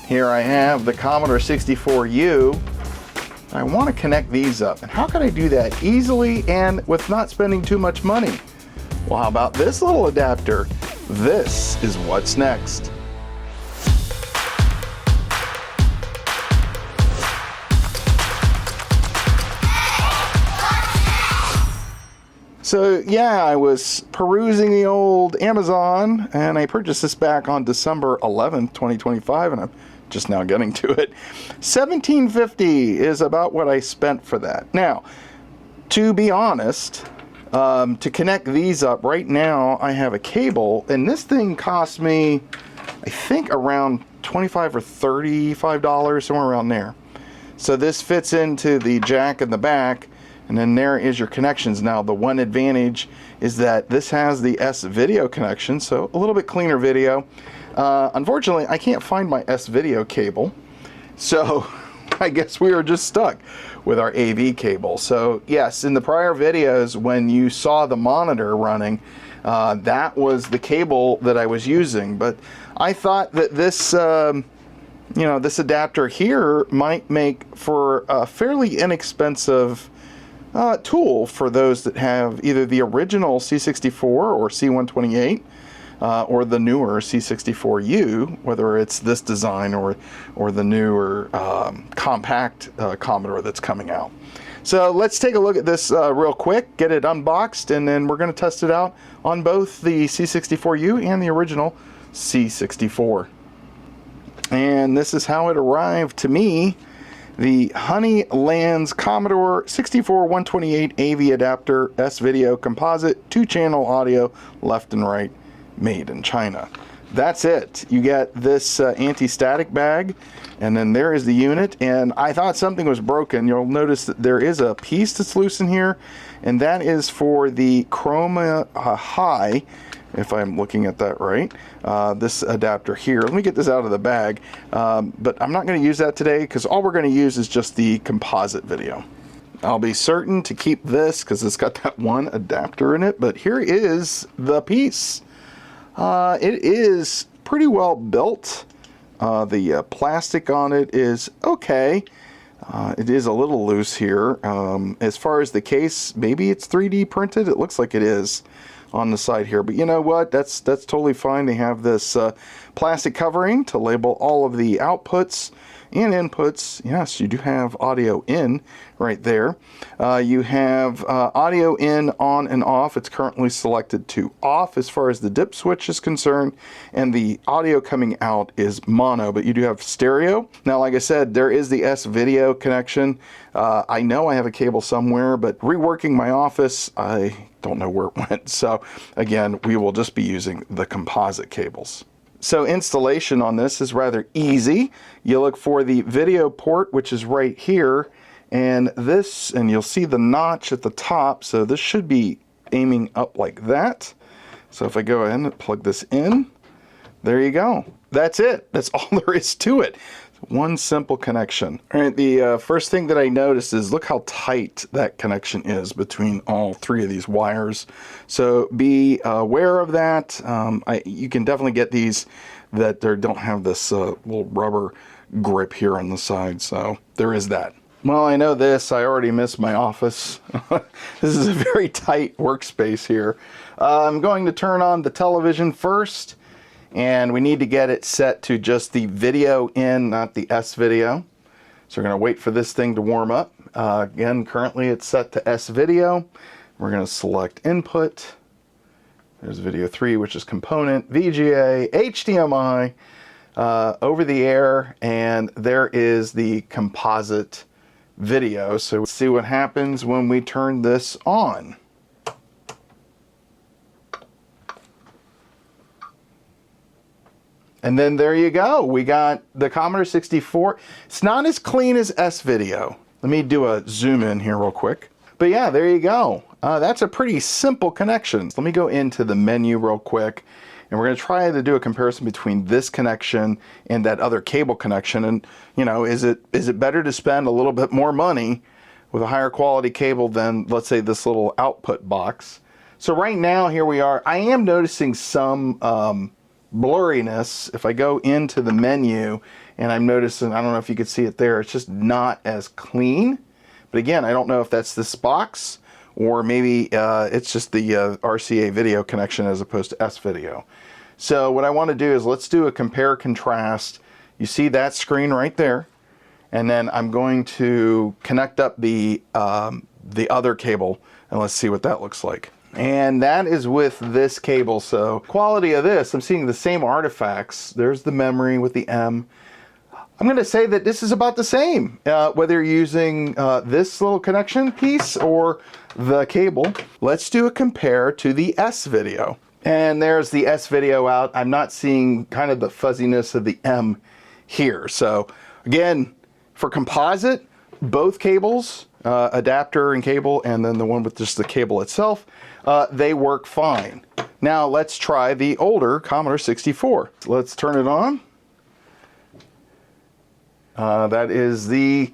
Here I have the Commodore 64U. I want to connect these up. And how can I do that easily and with not spending too much money? Well, how about this little adapter? This is what's next. So yeah, I was perusing the old Amazon and I purchased this back on December 11th, 2025, and I'm just now getting to it. $17.50 is about what I spent for that. Now, to be honest, to connect these up right now, I have a cable, and this thing cost me, I think, around $25 or $35, somewhere around there. So this fits into the jack in the back. And then there is your connections. Now, the one advantage is that this has the S-video connection, so a little bit cleaner video. Unfortunately, I can't find my S-video cable, so I guess we are just stuck with our AV cable. So yes, in the prior videos, when you saw the monitor running, that was the cable that I was using. But I thought that this, this adapter here might make for a fairly inexpensive tool for those that have either the original C64 or C128 or the newer C64U, whether it's this design or the newer compact Commodore that's coming out. So let's take a look at this real quick, get it unboxed, and then we're going to test it out on both the C64U and the original C64. And this is how it arrived to me. The HoneyLan's Commodore 64 128 AV Adapter S-Video Composite 2-channel audio left and right, made in China. That's it. You get this anti-static bag, and then there is the unit. And I thought something was broken. You'll notice that there is a piece that's loose in here, and that is for the Chroma High, if I'm looking at that right, this adapter here. Let me get this out of the bag, but I'm not going to use that today because all we're going to use is just the composite video. I'll be certain to keep this because it's got that one adapter in it, but here is the piece. It is pretty well built. The plastic on it is okay. It is a little loose here. As far as the case, maybe it's 3D printed. It looks like it is on the side here, but you know what, that's totally fine. They have this plastic covering to label all of the outputs and inputs. Yes, you do have audio in right there. You have audio in on and off. It's currently selected to off as far as the dip switch is concerned, and the audio coming out is mono, but you do have stereo. Now, like I said, there is the S-video connection. I know I have a cable somewhere, but reworking my office, I don't know where it went. So again, we will just be using the composite cables. So installation on this is rather easy. You look for the video port, which is right here, and this, and you'll see the notch at the top. So this should be aiming up like that. So if I go ahead and plug this in, there you go. That's it. That's all there is to it. One simple connection. All right, the first thing that I noticed is look how tight that connection is between all three of these wires. So be aware of that. You can definitely get these that don't have this little rubber grip here on the side. So there is that. Well, I know this. I already missed my office. This is a very tight workspace here. I'm going to turn on the television first. And we need to get it set to just the video in, not the S-video. So we're going to wait for this thing to warm up. Again, currently it's set to S-video. We're going to select input. There's video 3, which is component, VGA, HDMI, over the air, and there is the composite video. So let's see what happens when we turn this on. And then there you go. We got the Commodore 64. It's not as clean as S-video. Let me do a zoom in here real quick. But yeah, there you go. That's a pretty simple connection. Let me go into the menu real quick, and we're going to try to do a comparison between this connection and that other cable connection. And you know, is it better to spend a little bit more money with a higher quality cable than, let's say, this little output box? So right now, here we are. I am noticing some blurriness if I go into the menu And I'm noticing, I don't know if you could see it there, it's just not as clean. But again, I don't know if that's this box or maybe it's just the RCA video connection as opposed to S video. So what I want to do is let's do a compare contrast. You see that screen right there, and then I'm going to connect up the other cable, and let's see what that looks like. And that is with this cable. So quality of this, I'm seeing the same artifacts. There's the memory with the M. I'm going to say that this is about the same, whether you're using this little connection piece or the cable. Let's do a compare to the S video. And there's the S video out. I'm not seeing kind of the fuzziness of the M here. So again, for composite, both cables, adapter and cable, and then the one with just the cable itself, they work fine. Now let's try the older Commodore 64. Let's turn it on. That is the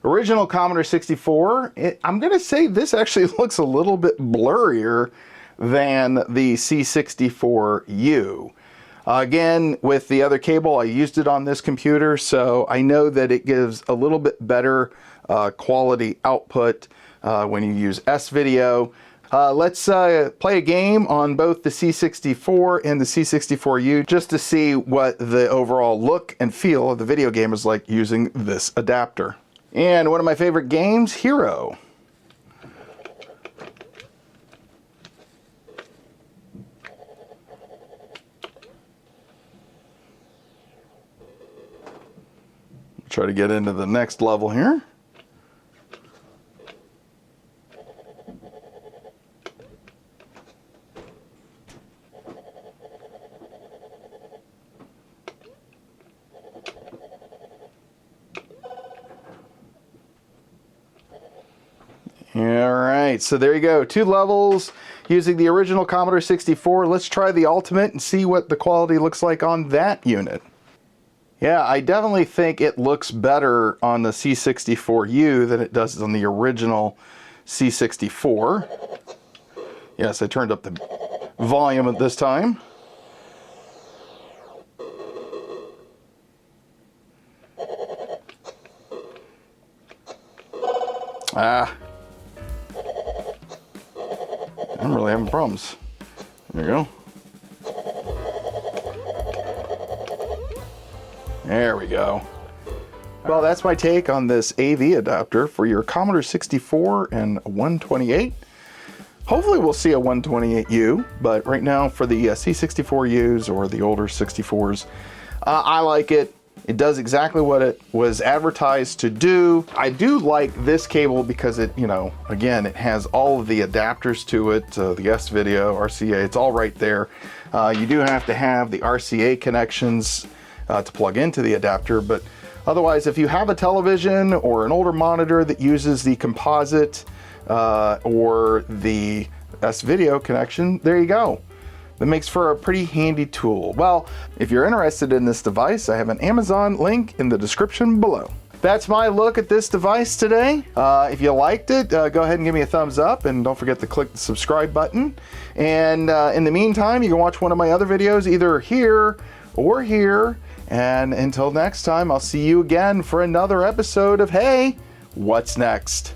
original Commodore 64. I'm going to say this actually looks a little bit blurrier than the C64U. Again, with the other cable, I used it on this computer, so I know that it gives a little bit better quality output when you use S-Video. Let's play a game on both the C64 and the C64U just to see what the overall look and feel of the video game is like using this adapter. And one of my favorite games, Hero. Try to get into the next level here. Alright, so there you go. 2 levels using the original Commodore 64. Let's try the Ultimate and see what the quality looks like on that unit. Yeah, I definitely think it looks better on the C64U than it does on the original C64. Yes, I turned up the volume at this time. I'm really having problems. There you go. There we go. Well, that's my take on this AV adapter for your Commodore 64 and 128. Hopefully we'll see a 128U, but right now for the C64Us or the older 64s, I like it. It does exactly what it was advertised to do. I do like this cable because it, you know, again, it has all of the adapters to it, the S-Video, RCA, it's all right there. You do have to have the RCA connections to plug into the adapter, but otherwise, if you have a television or an older monitor that uses the composite or the S-Video connection, there you go. That makes for a pretty handy tool. Well, if you're interested in this device, I have an Amazon link in the description below. That's my look at this device today. If you liked it, go ahead and give me a thumbs up, and don't forget to click the subscribe button. And in the meantime, you can watch one of my other videos either here or here. And until next time, I'll see you again for another episode of Hey, What's Next?